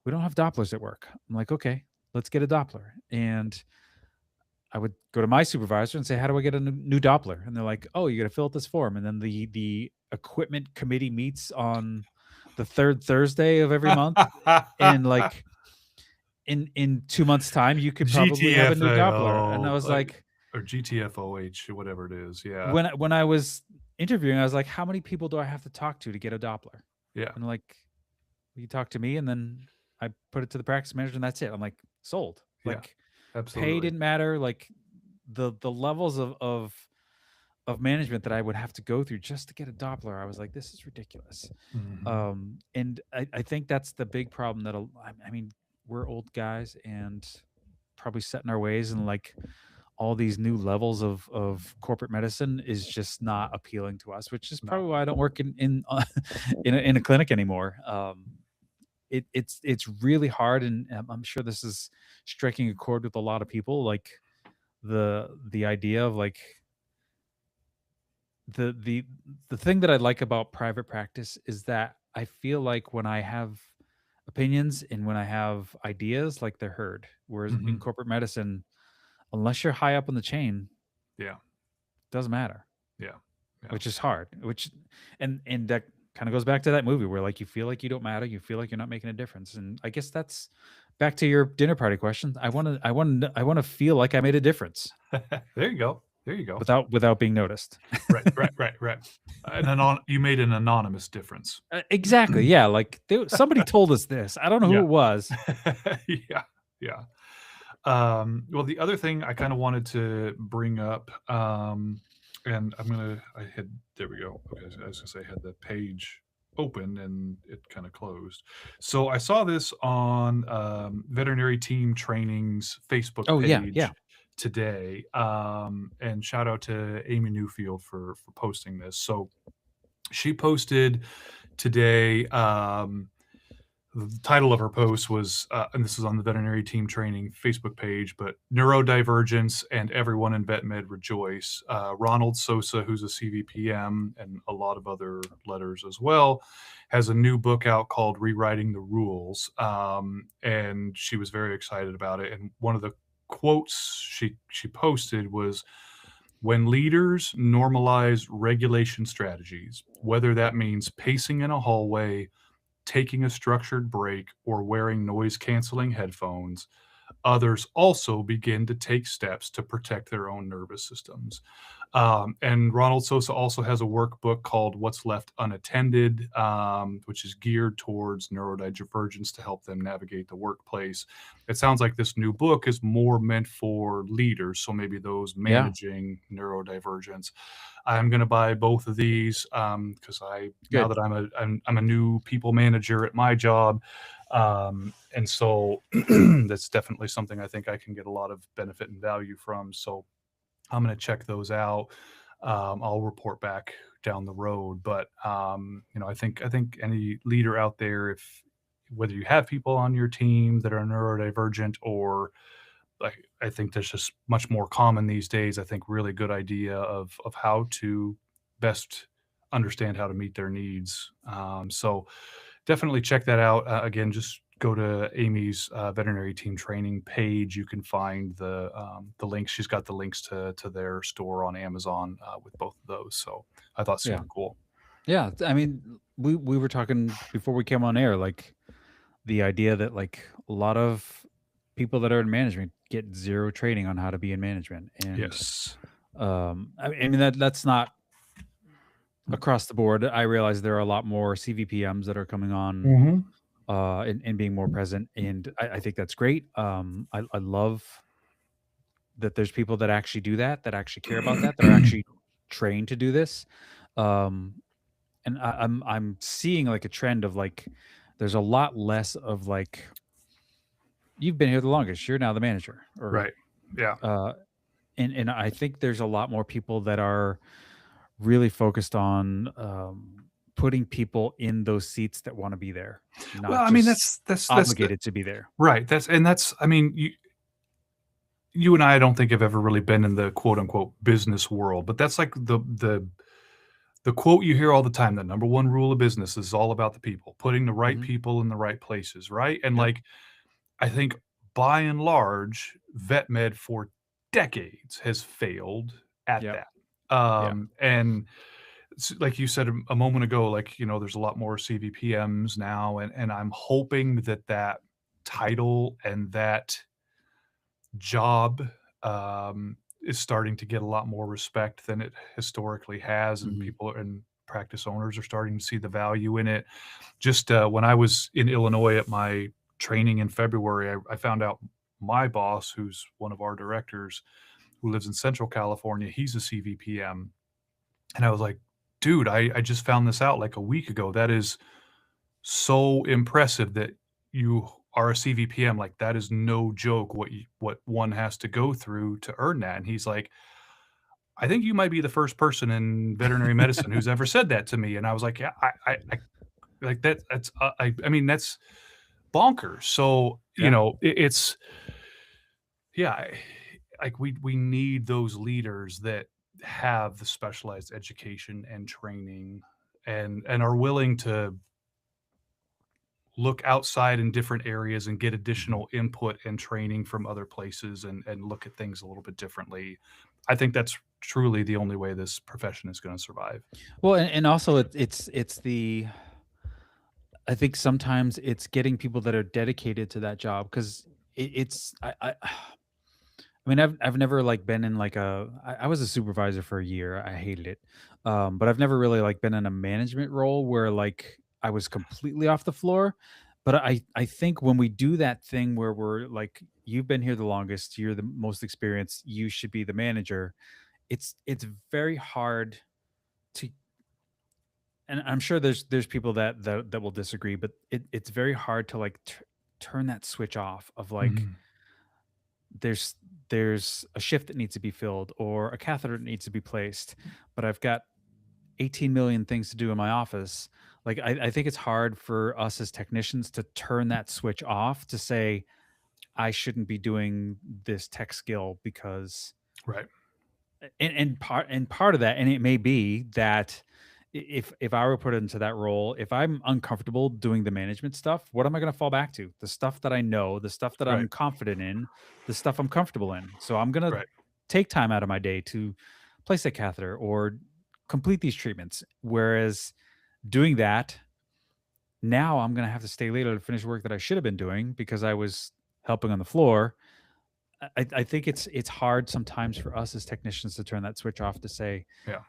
Speaker 2: we don't have Dopplers at work. I'm like, okay, let's get a Doppler. And I would go to my supervisor and say, how do I get a new Doppler? And they're like, oh, you got to fill out this form. And then the equipment committee meets on the third Thursday of every month. And like, in 2 months time, you could probably have a new Doppler. And I
Speaker 1: GTFO,
Speaker 2: was like,
Speaker 1: or GTFOH, whatever it is. Yeah.
Speaker 2: when I was interviewing, I was like, how many people do I have to talk to get a Doppler?
Speaker 1: Yeah.
Speaker 2: And like, you talk to me, and then I put it to the practice manager, and that's it. I'm like, sold.
Speaker 1: Yeah.
Speaker 2: Like, pay
Speaker 1: Absolutely.
Speaker 2: didn't matter. Like, the levels of management that I would have to go through just to get a Doppler, I was like, this is ridiculous.
Speaker 1: Mhm.
Speaker 2: And I think that's the big problem, that I mean, we're old guys and probably set in our ways, and like, all these new levels of corporate medicine is just not appealing to us, which is
Speaker 1: No.
Speaker 2: probably why I don't work in in a clinic anymore. It's really hard, and I'm sure this is striking a chord with a lot of people. Like, the idea of like, the thing that I like about private practice is that I feel like when I have opinions and when I have ideas, like, they're heard. Whereas in
Speaker 1: Mhm.
Speaker 2: corporate medicine, unless you're high up on the chain,
Speaker 1: Yeah.
Speaker 2: doesn't matter,
Speaker 1: Yeah. Yeah.
Speaker 2: which is hard. And that kind of goes back to that movie where, like, you feel like you don't matter, you feel like you're not making a difference. And I guess that's back to your dinner party question. I want to feel like I made a difference
Speaker 1: There you go. There you go.
Speaker 2: without being noticed.
Speaker 1: Right, right, right, right. You made an anonymous difference.
Speaker 2: Exactly. Yeah. Like, somebody told us this. I don't know who
Speaker 1: Yeah.
Speaker 2: it was.
Speaker 1: Yeah, yeah. Well, the other thing I kinda wanted to bring up, and I had there we go. Okay, I was gonna say I had the page open and it kind of closed. So I saw this on Veterinary Team Training's Facebook
Speaker 2: Oh yeah, yeah.
Speaker 1: page today. And shout out to Amy Newfield for posting this. So she posted today. The title of her post was, and this is on the Veterinary Team Training Facebook page, but neurodivergence and everyone in vet med rejoice. Ronald Sosa, who's a CVPM and a lot of other letters as well, has a new book out called Rewriting the Rules. And she was very excited about it. And one of the quotes she posted was, when leaders normalize regulation strategies, whether that means pacing in a hallway, taking a structured break, or wearing noise canceling headphones, others also begin to take steps to protect their own nervous systems. And Ronald Sosa also has a workbook called What's Left Unattended, which is geared towards neurodivergence to help them navigate the workplace. It sounds like this new book is more meant for leaders, so maybe those
Speaker 2: Yeah.
Speaker 1: managing neurodivergence. I'm going to buy both of these because now
Speaker 2: Good.
Speaker 1: that I'm a new people manager at my job, and so that's definitely something I think I can get a lot of benefit and value from. So I'm going to check those out. I'll report back down the road, but I think any leader out there, if whether you have people on your team that are neurodivergent or like, I think that's just much more common these days. I think really good idea of how to best understand how to meet their needs. So definitely check that out. Again, just go to Amy's veterinary team training page. You can find the links. She's got the links to their store on Amazon with both of those. So I thought
Speaker 2: Yeah.
Speaker 1: super cool.
Speaker 2: Yeah. I mean, we were talking before we came on air, like the idea that like a lot of people that are in management get zero training on how to be in management. And
Speaker 1: Yes.
Speaker 2: I mean that's not across the board. I realize there are a lot more CVPMs that are coming on
Speaker 1: Mm-hmm.
Speaker 2: and being more present, and I think that's great. I love that there's people that actually do that, that actually care about that are actually trained to do this. Um, and I'm seeing like a trend of like there's a lot less of like you've been here the longest, you're now the manager, or
Speaker 1: Right. Yeah.
Speaker 2: uh, and I think there's a lot more people that are really focused on putting people in those seats that want to be there,
Speaker 1: Well,
Speaker 2: not
Speaker 1: I mean,
Speaker 2: just
Speaker 1: that's
Speaker 2: obligated to be there.
Speaker 1: right. I mean, you and I don't think have ever really been in the quote unquote business world, but that's like the quote you hear all the time. The number one rule of business is all about the people, putting the right
Speaker 2: Hmm.
Speaker 1: people in the right places, right? And
Speaker 2: Yep.
Speaker 1: like I think by and large, vet med for decades has failed at
Speaker 2: Yep.
Speaker 1: that.
Speaker 2: Yeah.
Speaker 1: And like you said a moment ago, like there's a lot more CVPMs now, and I'm hoping that title and that job is starting to get a lot more respect than it historically has, and
Speaker 2: Hmm.
Speaker 1: people and practice owners are starting to see the value in it. Just when I was in Illinois at my training in February, I found out my boss, who's one of our directors, who lives in Central California, he's a CVPM, and I was like, dude, I just found this out like a week ago. That is so impressive that you are a CVPM. Like that is no joke what one has to go through to earn that. And he's like, I think you might be the first person in veterinary medicine who's ever said that to me. And I was like, yeah, I like that. I mean, that's bonkers. So,
Speaker 2: Yeah.
Speaker 1: it's, yeah, like we need those leaders that have the specialized education and training and are willing to look outside in different areas and get
Speaker 2: Hmm.
Speaker 1: additional input and training from other places and look at things a little bit differently. I think that's truly the only way this profession is going to survive.
Speaker 2: Well, and also it's the I think sometimes it's getting people that are dedicated to that job because it's I mean I've never like been in like I was a supervisor for a year. I hated it, but I've never really like been in a management role where like I was completely off the floor. But I think when we do that thing where we're like you've been here the longest, you're the most experienced, you should be the manager. It's very hard to and I'm sure there's people that will disagree, but it's very hard to like turn that switch off of like
Speaker 1: Mhm.
Speaker 2: there's there's a shift that needs to be filled or a catheter that needs to be placed, but I've got 18 million things to do in my office. Like I think it's hard for us as technicians to turn that switch off to say I shouldn't be doing this tech skill because
Speaker 1: Right.
Speaker 2: and part of that, and it may be that if I were put into that role, if I'm uncomfortable doing the management stuff, what am I going to fall back to? The stuff that I know, the stuff that
Speaker 1: Right.
Speaker 2: I'm confident in, the stuff I'm comfortable in. So I'm going to
Speaker 1: Right.
Speaker 2: take time out of my day to place a catheter or complete these treatments. Whereas doing that, now I'm going to have to stay later to finish work that I should have been doing because I was helping on the floor. I think it's hard sometimes for us as technicians to turn that switch off to say
Speaker 1: Yeah.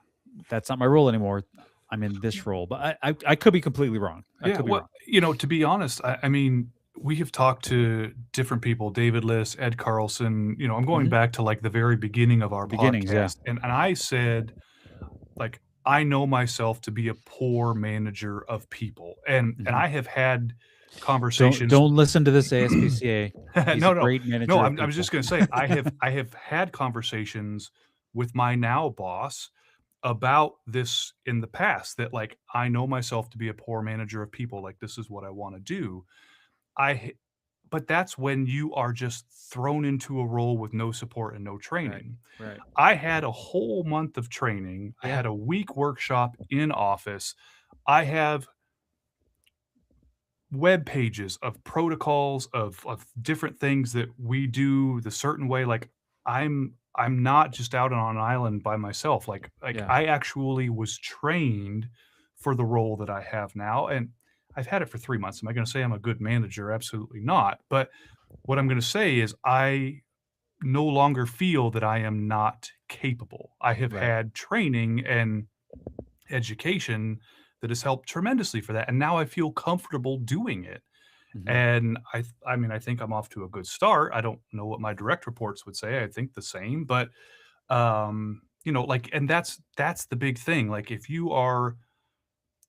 Speaker 2: that's not my role anymore. I'm in this role, but I could be completely wrong. I
Speaker 1: Yeah.
Speaker 2: could be
Speaker 1: Well,
Speaker 2: wrong.
Speaker 1: to be honest, I mean, we have talked to different people, David Liss, Ed Carlson. I'm going
Speaker 2: Hmm.
Speaker 1: back to like the very beginning of our
Speaker 2: Beginnings, yeah.
Speaker 1: podcast. And I said, like, I know myself to be a poor manager of people. And
Speaker 2: Hmm.
Speaker 1: I have had
Speaker 2: Don't
Speaker 1: conversations.
Speaker 2: don't listen to this ASPCA. He's a
Speaker 1: No, no,
Speaker 2: great
Speaker 1: no.
Speaker 2: manager of
Speaker 1: I was just
Speaker 2: people.
Speaker 1: going to say I have had conversations with my now boss about this in the past that like I know myself to be a poor manager of people. Like this is what I want to do. I h- but that's when you are just thrown into a role with no support and no
Speaker 2: Right.
Speaker 1: training.
Speaker 2: Right.
Speaker 1: I had a whole month of training. I
Speaker 2: Yeah.
Speaker 1: had a week workshop in office. I have web pages of protocols of different things that we do the certain way. Like I'm not just out on an island by myself. Like
Speaker 2: Yeah.
Speaker 1: I actually was trained for the role that I have now, and I've had it for 3 months. Am I going to say I'm a good manager? Absolutely not. But what I'm going to say is I no longer feel that I am not capable. I have
Speaker 2: Right.
Speaker 1: had training and education that has helped tremendously for that, and now I feel comfortable doing it.
Speaker 2: Hmm.
Speaker 1: And I mean, I think I'm off to a good start. I don't know what my direct reports would say. I think the same, but like, and that's the big thing. Like, if you are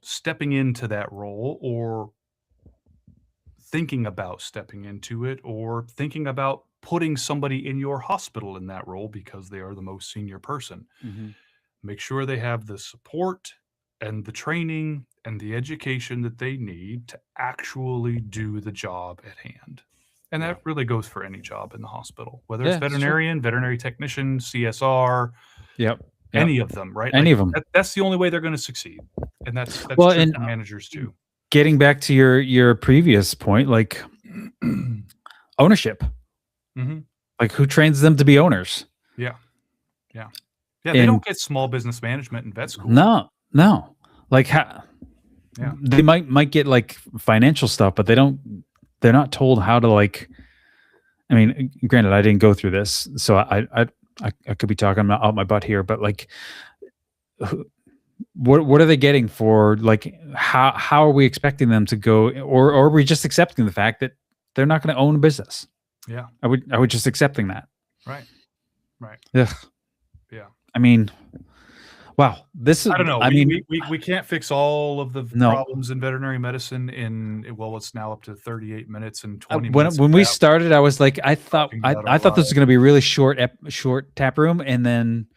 Speaker 1: stepping into that role or thinking about stepping into it or thinking about putting somebody in your hospital in that role because they are the most senior person,
Speaker 2: Hmm.
Speaker 1: make sure they have the support and the training and the education that they need to actually do the job at hand. And
Speaker 2: Yeah.
Speaker 1: that really goes for any job in the hospital, whether it's
Speaker 2: Yeah, it's true.
Speaker 1: veterinarian, veterinary technician, CSR,
Speaker 2: Yep. Yep.
Speaker 1: any of them, right?
Speaker 2: Any
Speaker 1: Like
Speaker 2: of them.
Speaker 1: that's the only way they're going to succeed. And that's
Speaker 2: Well,
Speaker 1: true
Speaker 2: and
Speaker 1: for managers too.
Speaker 2: getting back to your previous point, like ownership.
Speaker 1: Hmm.
Speaker 2: Like who trains them to be owners?
Speaker 1: Yeah. Yeah. Yeah. They
Speaker 2: And
Speaker 1: don't get small business management in vet school.
Speaker 2: no, no. Like
Speaker 1: Yeah.
Speaker 2: they might get like financial stuff, but they're not told how to like. I mean, granted, I didn't go through this, so I could be talking out my butt here, but like, what are they getting for like how are we expecting them to go, or are we just accepting the fact that they're not going to own a business?
Speaker 1: Yeah.
Speaker 2: I would just accepting that.
Speaker 1: Right. Right.
Speaker 2: Ugh.
Speaker 1: Yeah.
Speaker 2: I mean, wow. This is.
Speaker 1: I don't know.
Speaker 2: I mean,
Speaker 1: We can't fix all of the
Speaker 2: no.
Speaker 1: problems in veterinary medicine it's now up to 38 minutes and 20
Speaker 2: When
Speaker 1: minutes of
Speaker 2: when we
Speaker 1: that.
Speaker 2: started, I was like, I thought
Speaker 1: Talking
Speaker 2: I,
Speaker 1: about
Speaker 2: I
Speaker 1: our
Speaker 2: thought this was going to be a really short tap room, and then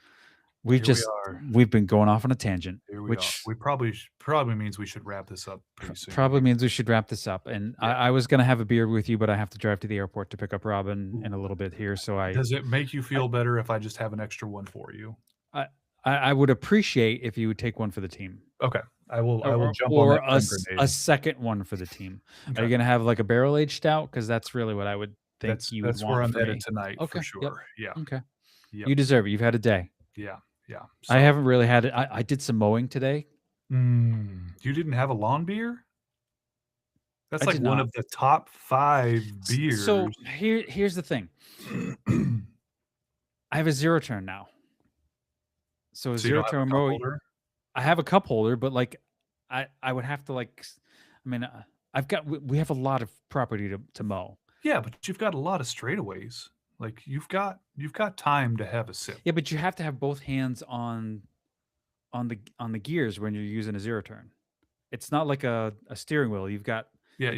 Speaker 1: Here we are.
Speaker 2: we've been going off on a tangent,
Speaker 1: Here we are.
Speaker 2: which
Speaker 1: We probably means we should wrap this up pretty soon.
Speaker 2: probably means we should wrap this up. And
Speaker 1: Yeah.
Speaker 2: I was going to have a beer with you, but I have to drive to the airport to pick up Robin in a little bit here. So
Speaker 1: Does it make you feel better if I just have an extra one for you?
Speaker 2: I would appreciate if you would take one for the team.
Speaker 1: Okay. I will jump on
Speaker 2: Or
Speaker 1: that
Speaker 2: a,
Speaker 1: creme
Speaker 2: a
Speaker 1: grenade.
Speaker 2: second one for the team. Are
Speaker 1: Okay.
Speaker 2: you going to have like a barrel aged stout? Because that's really what I would think you would
Speaker 1: That's
Speaker 2: want
Speaker 1: where I'm
Speaker 2: for
Speaker 1: headed
Speaker 2: me.
Speaker 1: tonight
Speaker 2: Okay.
Speaker 1: for sure. Yeah.
Speaker 2: Okay.
Speaker 1: Yep.
Speaker 2: You deserve it. You've had a day.
Speaker 1: Yeah. Yeah.
Speaker 2: I
Speaker 1: So,
Speaker 2: haven't really had it. I did some mowing today.
Speaker 1: you didn't have a lawn beer? That's
Speaker 2: I
Speaker 1: like
Speaker 2: did
Speaker 1: one
Speaker 2: not.
Speaker 1: of the top 5 beers.
Speaker 2: So here's the thing. I have a zero turn now. So a
Speaker 1: So you
Speaker 2: zero
Speaker 1: don't have a
Speaker 2: turn
Speaker 1: cup
Speaker 2: mower.
Speaker 1: holder?
Speaker 2: I have a cup holder, but like I would have to like. I mean, we have a lot of property to mow.
Speaker 1: Yeah, but you've got a lot of straightaways. Like you've got time to have a sip.
Speaker 2: Yeah, but you have to have both hands on the gears when you're using a zero turn. it's not like a steering wheel.
Speaker 1: Yeah,
Speaker 2: you've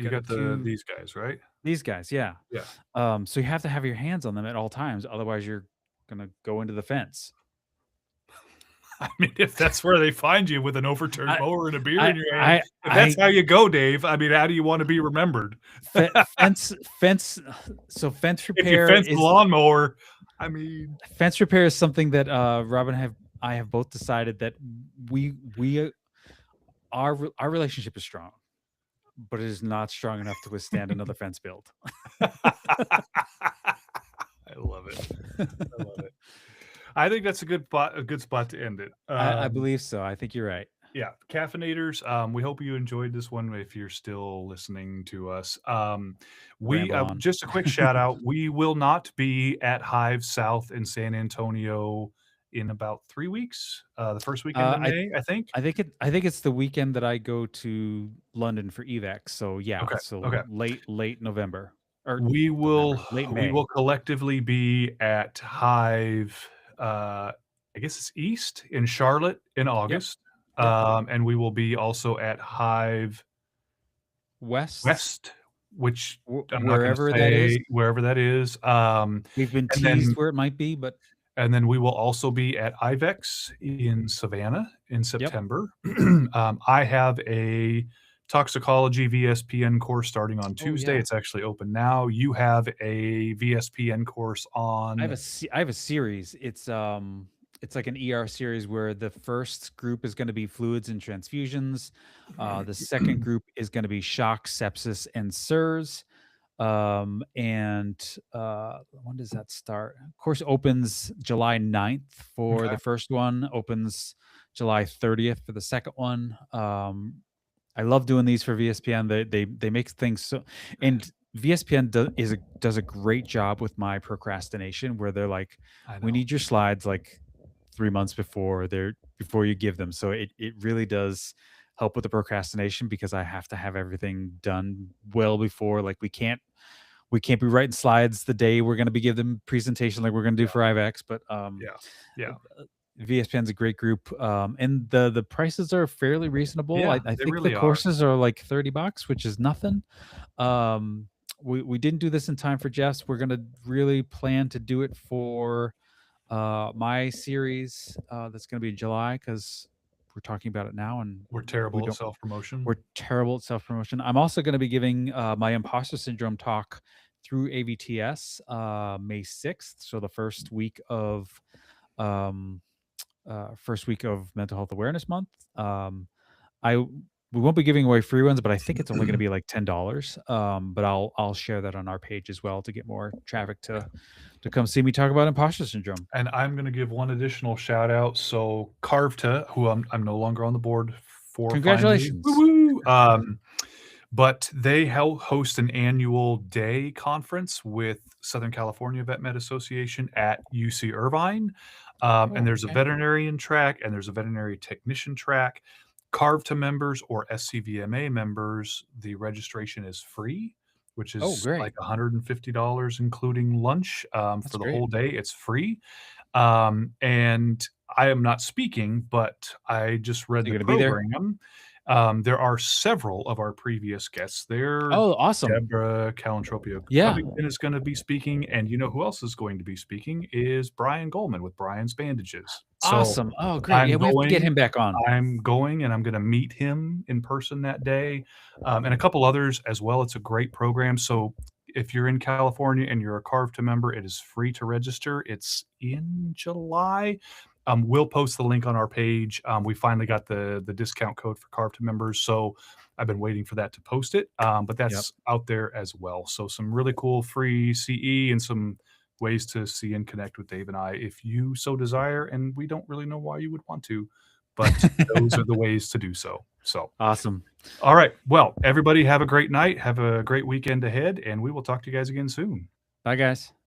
Speaker 1: you
Speaker 2: got
Speaker 1: got
Speaker 2: two
Speaker 1: these guys, right?
Speaker 2: these guys, yeah.
Speaker 1: Yeah.
Speaker 2: So you have to have your hands on them at all times, otherwise you're gonna go into the fence.
Speaker 1: I mean, if that's where they find you with an overturned
Speaker 2: I
Speaker 1: mower and a beer
Speaker 2: I
Speaker 1: in your hand,
Speaker 2: I
Speaker 1: if that's
Speaker 2: I
Speaker 1: how you go, Dave, I mean, how do you wanna be remembered?
Speaker 2: fence so fence
Speaker 1: If you
Speaker 2: repair
Speaker 1: fence the
Speaker 2: is
Speaker 1: lawnmower, I mean,
Speaker 2: something that, Robin have I have both decided that we our relationship is strong, but it is not strong enough to withstand another fence build.
Speaker 1: I love it. I love it. I think that's a good spot to end it.
Speaker 2: I believe so. I think you're right.
Speaker 1: Yeah, caffeinators. We hope you enjoyed this one. If you're still listening to us, we
Speaker 2: Ramble on.
Speaker 1: just a quick shout out. We will not be at Hive South in San Antonio in about 3 weeks. The first weekend in
Speaker 2: I
Speaker 1: May, I think.
Speaker 2: I think it's the weekend that I go to London for EVAC. So yeah,
Speaker 1: Okay.
Speaker 2: so
Speaker 1: Okay.
Speaker 2: late November or
Speaker 1: We
Speaker 2: November,
Speaker 1: will
Speaker 2: late
Speaker 1: we
Speaker 2: May.
Speaker 1: will collectively be at Hive. I guess it's East in Charlotte in
Speaker 2: Yep.
Speaker 1: August.
Speaker 2: Yep.
Speaker 1: And we will be also at Hive
Speaker 2: West,
Speaker 1: West, which I'm not gonna
Speaker 2: wherever that is.
Speaker 1: say wherever that is.
Speaker 2: We've been
Speaker 1: And
Speaker 2: teased where it might be, but
Speaker 1: we will also be at IVEX in Savannah in
Speaker 2: yep.
Speaker 1: September. I have a toxicology VSPN course starting on
Speaker 2: Oh
Speaker 1: Tuesday.
Speaker 2: yeah.
Speaker 1: It's actually open now. You have a VSPN course on
Speaker 2: I have a series. It's like an ER series where the first group is going to be fluids and transfusions. The second group is going to be shock, sepsis, and SIRS. And when does that start? Course opens July 9th for
Speaker 1: Okay.
Speaker 2: the first one, opens July 30th for the second one. I love doing these for VSPN. They make things so, and VSPN does a great job with my procrastination where they're like,
Speaker 1: I
Speaker 2: we
Speaker 1: know.
Speaker 2: need your slides like 3 months before you give them. So it really does help with the procrastination because I have to have everything done well before. Like we can't be writing slides the day we're going to be giving them presentation like we're going to do for IVX. But
Speaker 1: Yeah. Yeah.
Speaker 2: VSPN's a great group, and the prices are fairly reasonable.
Speaker 1: Yeah,
Speaker 2: I
Speaker 1: they
Speaker 2: think the
Speaker 1: really are.
Speaker 2: courses are like $30, which is nothing. We didn't do this in time for Jeff's. We're gonna really plan to do it for my series that's gonna be in July because we're talking about it now and
Speaker 1: We're
Speaker 2: we
Speaker 1: terrible at
Speaker 2: don't
Speaker 1: self-promotion.
Speaker 2: we're terrible at self promotion. I'm also going to be giving my imposter syndrome talk through AVTS May 6th, so the um, first week of Mental Health Awareness Month. I we won't be giving away free ones, but I think it's only going to be like $10. But I'll share that on our page as well to get more traffic to come see me talk about imposter syndrome.
Speaker 1: And I'm gonna give one additional shout out. So Carvta, who I'm no longer on the board for finally.
Speaker 2: Congratulations!
Speaker 1: Woo-woo! But they host an annual day conference with Southern California Vet Med Association at UC Irvine. And
Speaker 2: Oh,
Speaker 1: there's a
Speaker 2: okay.
Speaker 1: veterinarian track and there's a veterinary technician track. Carvta members or SCVMA members, the registration is free, which
Speaker 2: Oh,
Speaker 1: is like
Speaker 2: great.
Speaker 1: $150, including lunch
Speaker 2: That's
Speaker 1: for the
Speaker 2: great.
Speaker 1: whole day. It's free. And I am not speaking, but I just read
Speaker 2: You're
Speaker 1: the
Speaker 2: going to be there.
Speaker 1: program. There are several of our previous guests there.
Speaker 2: Oh, awesome.
Speaker 1: Deborah Calentropio
Speaker 2: Yeah.
Speaker 1: Covington is going to be speaking, and you know who else is going to be speaking is Brian Goldman with Brian's Bandages. So
Speaker 2: Awesome. Oh, great. Yeah,
Speaker 1: I'm
Speaker 2: we have to get
Speaker 1: going.
Speaker 2: him back on.
Speaker 1: I'm going, and I'm going to meet him in person that day, and a couple others as well. It's a great program. So if you're in California and you're a Carvta member, it is free to register. It's in July. We'll post the link on our page. We finally got the discount code for Carvta members, so I've been waiting for that to post it. But
Speaker 2: Yep.
Speaker 1: that's out there as well. So some really cool free CE and some ways to see and connect with Dave and I if you so desire. And we don't really know why you would want to, but those are the ways to do so. So
Speaker 2: Awesome.
Speaker 1: all right. Well, everybody have a great night. Have a great weekend ahead, and we will talk to you guys again soon.
Speaker 2: Bye, guys.